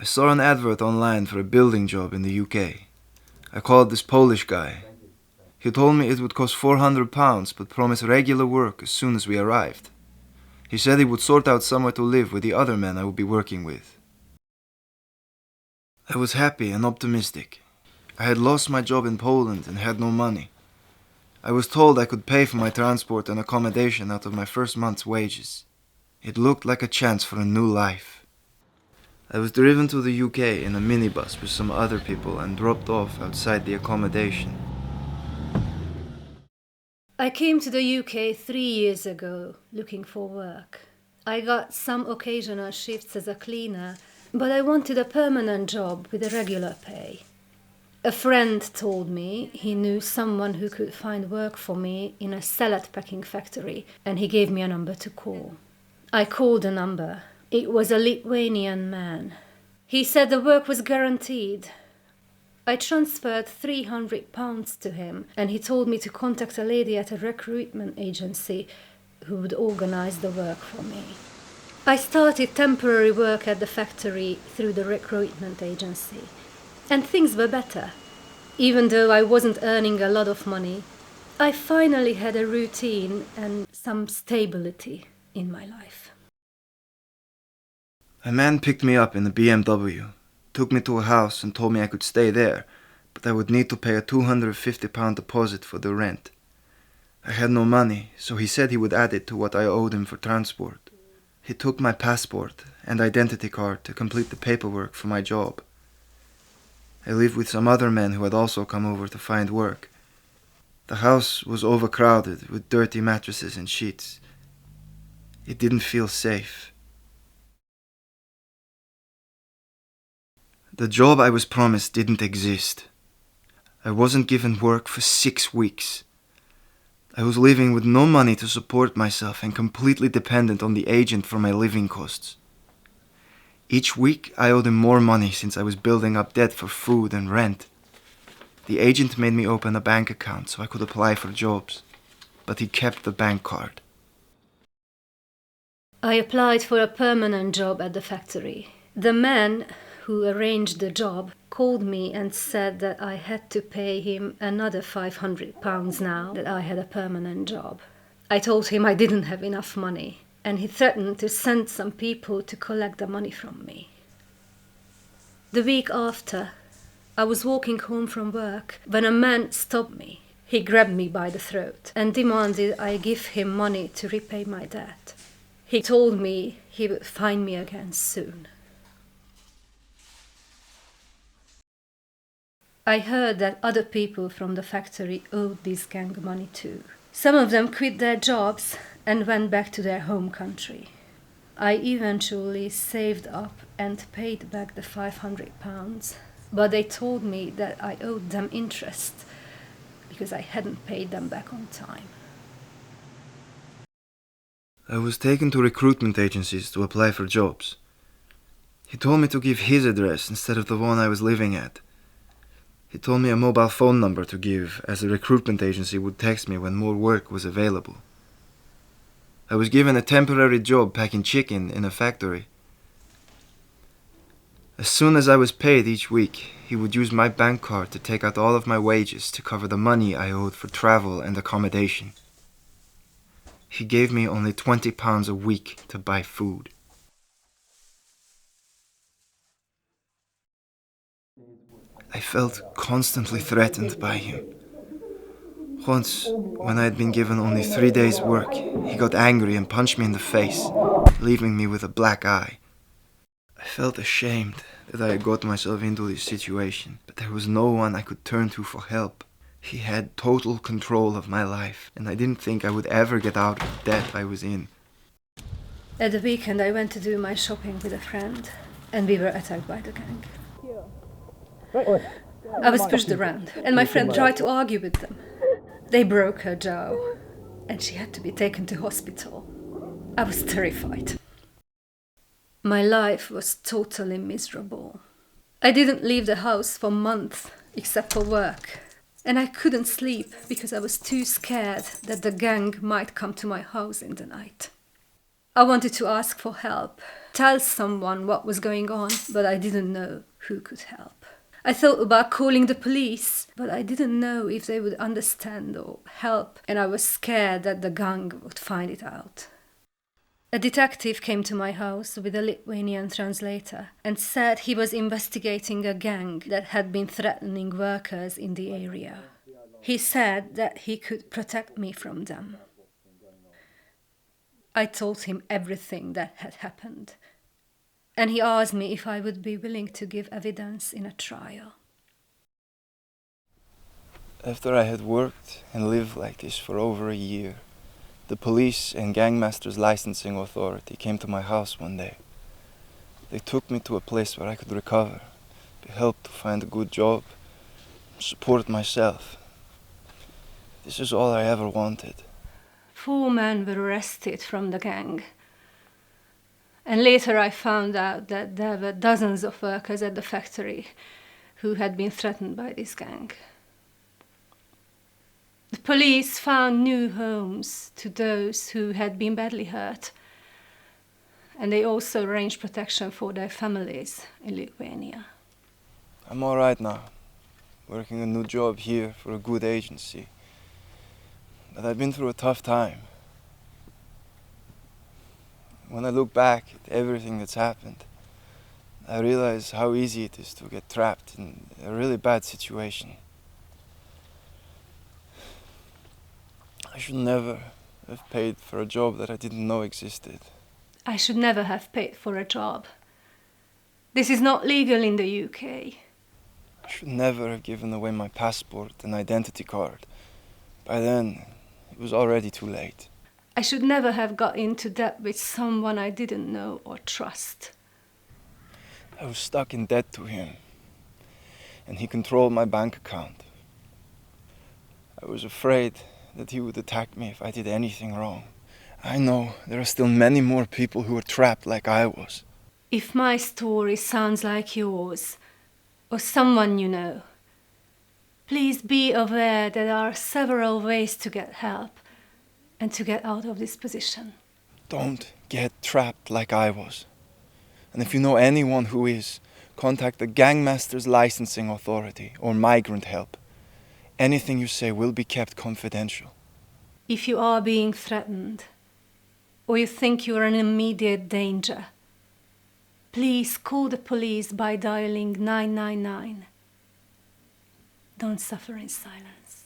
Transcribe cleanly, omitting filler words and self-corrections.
I saw an advert online for a building job in the UK. I called this Polish guy. He told me it would cost £400 but promised regular work as soon as we arrived. He said he would sort out somewhere to live with the other men I would be working with. I was happy and optimistic. I had lost my job in Poland and had no money. I was told I could pay for my transport and accommodation out of my first month's wages. It looked like a chance for a new life. I was driven to the UK in a minibus with some other people and dropped off outside the accommodation. I came to the UK 3 years ago looking for work. I got some occasional shifts as a cleaner, but I wanted a permanent job with a regular pay. A friend told me he knew someone who could find work for me in a salad packing factory, and he gave me a number to call. I called the number. It was a Lithuanian man. He said the work was guaranteed. I transferred £300 to him, and he told me to contact a lady at a recruitment agency who would organize the work for me. I started temporary work at the factory through the recruitment agency, and things were better. Even though I wasn't earning a lot of money, I finally had a routine and some stability in my life. A man picked me up in a BMW, took me to a house and told me I could stay there, but I would need to pay a £250 deposit for the rent. I had no money, so he said he would add it to what I owed him for transport. He took my passport and identity card to complete the paperwork for my job. I lived with some other men who had also come over to find work. The house was overcrowded with dirty mattresses and sheets. It didn't feel safe. The job I was promised didn't exist. I wasn't given work for 6 weeks. I was living with no money to support myself and completely dependent on the agent for my living costs. Each week I owed him more money since I was building up debt for food and rent. The agent made me open a bank account so I could apply for jobs, but he kept the bank card. I applied for a permanent job at the factory. The man who arranged the job called me and said that I had to pay him another £500 now that I had a permanent job. I told him I didn't have enough money, and he threatened to send some people to collect the money from me. The week after, I was walking home from work when a man stopped me. He grabbed me by the throat and demanded I give him money to repay my debt. He told me he would find me again soon. I heard that other people from the factory owed this gang money too. Some of them quit their jobs and went back to their home country. I eventually saved up and paid back the £500, but they told me that I owed them interest because I hadn't paid them back on time. I was taken to recruitment agencies to apply for jobs. He told me to give his address instead of the one I was living at. He told me a mobile phone number to give, as the recruitment agency would text me when more work was available. I was given a temporary job packing chicken in a factory. As soon as I was paid each week, he would use my bank card to take out all of my wages to cover the money I owed for travel and accommodation. He gave me only £20 a week to buy food. I felt constantly threatened by him. Once, when I had been given only 3 days' work, he got angry and punched me in the face, leaving me with a black eye. I felt ashamed that I had got myself into this situation, but there was no one I could turn to for help. He had total control of my life, and I didn't think I would ever get out of the debt I was in. At the weekend I went to do my shopping with a friend, and we were attacked by the gang. I was pushed around, and my friend tried to argue with them. They broke her jaw, and she had to be taken to hospital. I was terrified. My life was totally miserable. I didn't leave the house for months, except for work. And I couldn't sleep because I was too scared that the gang might come to my house in the night. I wanted to ask for help, tell someone what was going on, but I didn't know who could help. I thought about calling the police, but I didn't know if they would understand or help, and I was scared that the gang would find it out. A detective came to my house with a Lithuanian translator and said he was investigating a gang that had been threatening workers in the area. He said that he could protect me from them. I told him everything that had happened, and he asked me if I would be willing to give evidence in a trial. After I had worked and lived like this for over a year, the police and gangmasters licensing authority came to my house one day. They took me to a place where I could recover, be helped to find a good job, support myself. This is all I ever wanted. 4 men were arrested from the gang. And later I found out that there were dozens of workers at the factory who had been threatened by this gang. The police found new homes to those who had been badly hurt, and they also arranged protection for their families in Lithuania. I'm all right now, working a new job here for a good agency. But I've been through a tough time. When I look back at everything that's happened, I realize how easy it is to get trapped in a really bad situation. I should never have paid for a job that I didn't know existed. I should never have paid for a job. This is not legal in the UK. I should never have given away my passport and identity card. By then, it was already too late. I should never have got into debt with someone I didn't know or trust. I was stuck in debt to him, and he controlled my bank account. I was afraid that he would attack me if I did anything wrong. I know there are still many more people who are trapped like I was. If my story sounds like yours, or someone you know, please be aware that there are several ways to get help and to get out of this position. Don't get trapped like I was. And if you know anyone who is, contact the Gangmasters Licensing Authority or Migrant Help. Anything you say will be kept confidential. If you are being threatened, or you think you are in immediate danger, please call the police by dialing 999. Don't suffer in silence.